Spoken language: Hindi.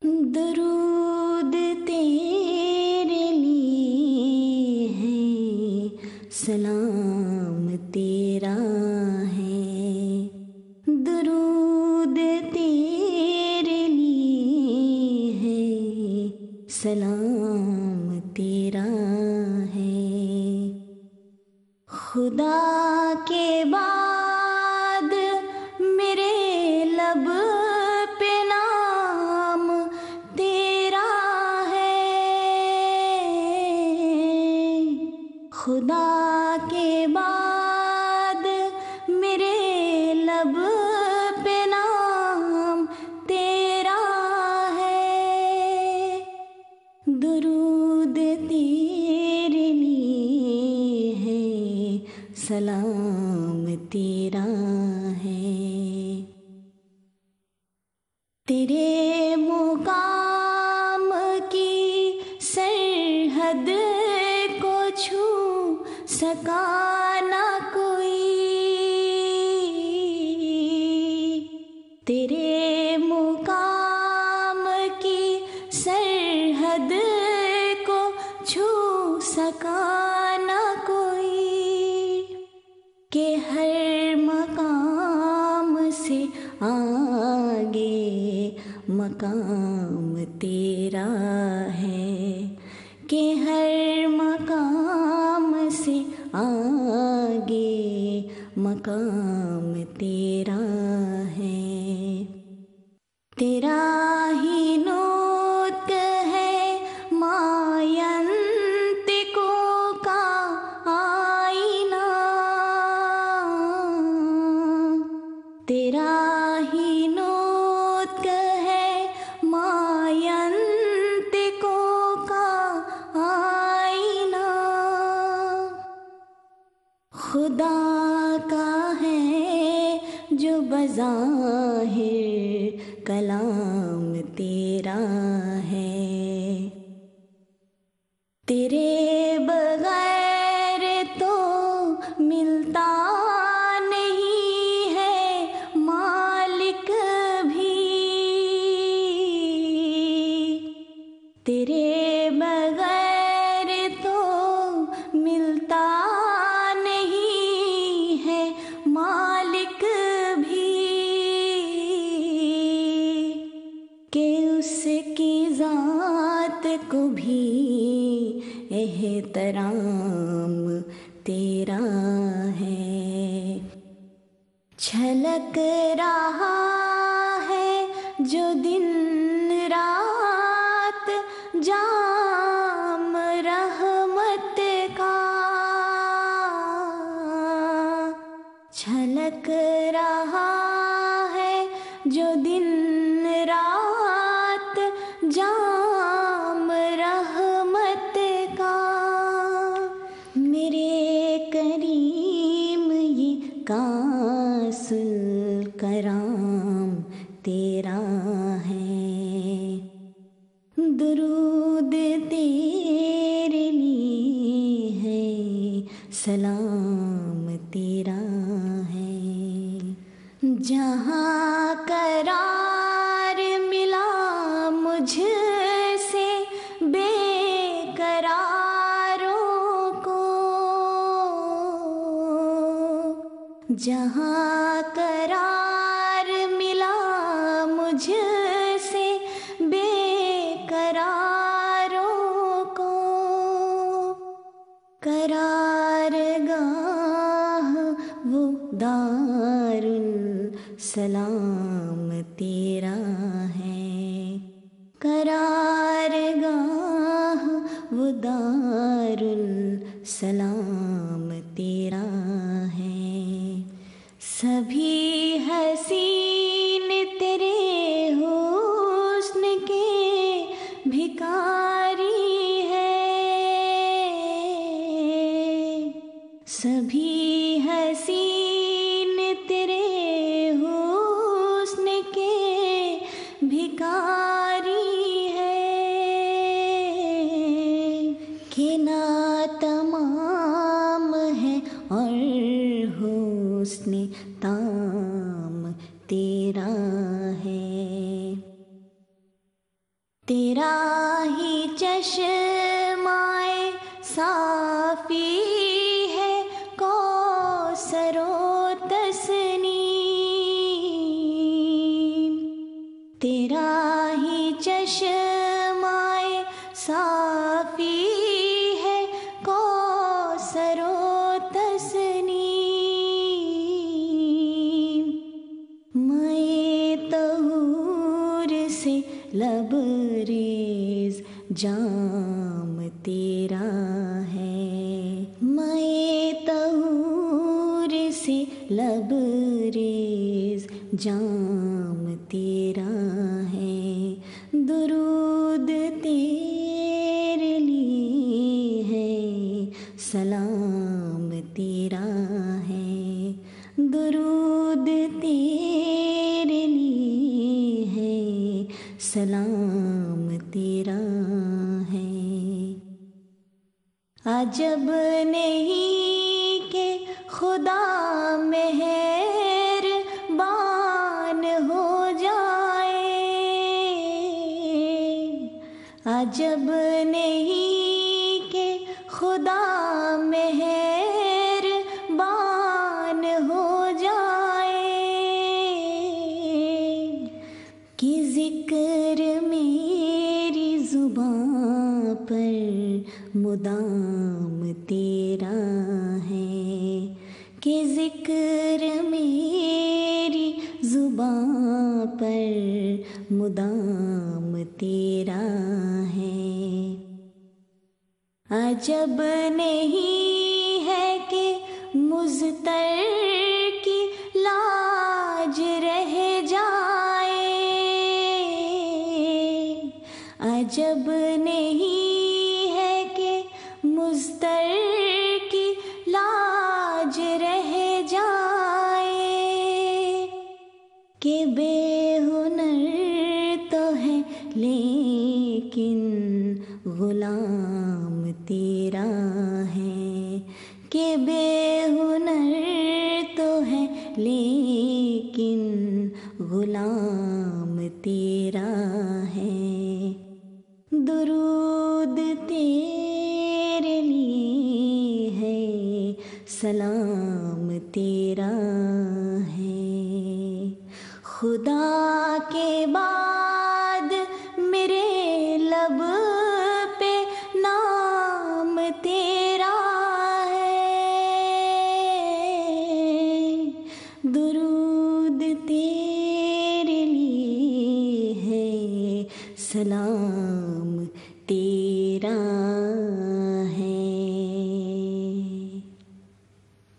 दरूद तेरे लिए है, सलाम तेरा है। दरूद तेरे लिए है, सलाम तेरा है। खुदा के बाद मेरे लब पे नाम तेरा है। खुदा के बाद मेरे लब पे नाम तेरा है। दुरूद तेरे लिए है, सलाम तेरा है। तेरे मुकाम की सरहद को छू सका ना कोई। तेरे मुकाम की सरहद को छू सका ना कोई। के हर मकाम से आगे मकाम तेरा है। के हर मकाम से आगे मकाम तेरा है। तेरा ही नूत है मायंतिकों का आईना। तेरा ही नूत है मायंतिकों का आईना। खुदा का है जो बज़ाहिर कलाम तेरा है। तेरे बगैर तो मिलता नहीं है मालिक भी। तेरे बगैर तो मिलता नहीं है मालिक भी। के उसकी ज़ात को भी एहतराम तेरा है। छलक रहा है जो दिन रात जाम रहमत का। छलक रहा है जो दिन रात जाम रहमत का। मेरे करीम ये कासुल कराम तेरा है। दुरूद तेरे लिए है, सलाम तेरा है। जहाँ करार मिला मुझसे बेकरारों को। जहाँ करार मिला मुझसे बेकरारों को। करारगाह वो दारुल सलाम तेरा है। करारगाह वो दारुल सलाम तेरा है। सभी हसीन तेरे हुस्न के भिखारी है। सभी हसीन तेरे हुस्न के भिखारी है। कि ना तमाम है और हुस्न ताम तेरा है। तेरा ही चश्माए साफी है कौसरो तस्नीम, तेरा ही चश्माए साफी है कौसरो तस्नीम। मैं तहूर से लबरेज जाम तेरा है, मैं तहूर से लबरेज जाम तेरा है। दुरूद तेरे लिए है, सलाम तेरा है। दुरूद तेरे लिए है, सलाम तेरा है। अजब नहीं कि खुदा मेहरबान हो जाए, अजब नहीं कि खुदा मेहरबान हो जाए, कि जिक्र मेरी जुबां पर मुदाम तेरा है, कि जिक्र मेरी जुबां पर मुदाम तेरा है। अजब नहीं है कि मुज़तर की लाज रह जाए, अजब नहीं है कि मुज़तर की लाज रह जाए, कि बेहुनर तो है लेकिन गुलाम तेरा है, कि बेहुनर तो है लेकिन गुलाम तेरा है। दुरूद तेरे लिए है, सलाम तेरा है। खुदा के बाद मेरे लब पे नाम तेरा है, दुरूद तेरे लिए है, सलाम तेरा